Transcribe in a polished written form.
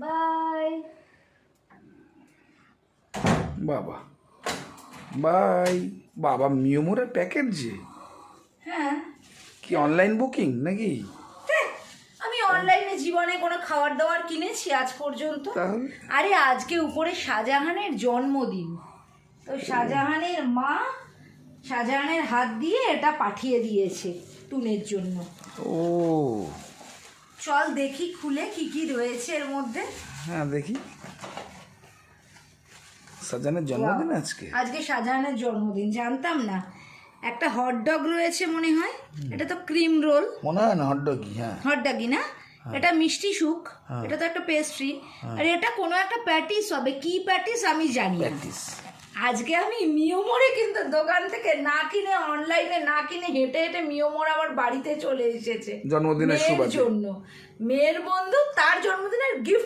By বাবা by বাবা মিওমোরের packet যে হ্যাঁ কি অনলাইন বুকিং নাকি? আমি অনলাইনে জীবনে কোনো খাবার দাবার কিনেছি আজ পর্যন্ত? তাহলে আরে আজকে উপরে শাহজাহানের জন্মদিন, তো শাহজাহানের মা শাহজাহানের হাত দিয়ে এটা পাঠিয়ে দিয়েছে টুনের জন্য। ও চল দেখি খুলে কি কি রয়েছে এর মধ্যে। হ্যাঁ দেখি। শাহজাহানের জন্মদিন আজকে? আজকে শাহজাহানের জন্মদিন, জানতাম না। একটা হটডগ রয়েছে মনে হয়, এটা তো ক্রিম রোল মনে হয় না হটডগি। হ্যাঁ হটডগই না, এটা মিষ্টি সুখ, এটা তো একটা পেস্ট্রি, আর এটা কোনো একটা প্যাটিস হবে, কি প্যাটিস আমি জানি না। প্র্যাকটিস। আজকে আমি মিওমোরে কিন্তু দোকান থেকে না কিনে, অনলাইনে না কিনে, হেঁটে হেঁটে মিওমোর আবার বাড়িতে চলে এসেছে জন্মদিনের মেয়ের শুভেচ্ছা জন্য। মেয়ের বন্ধু, তার জন্মদিনের গিফট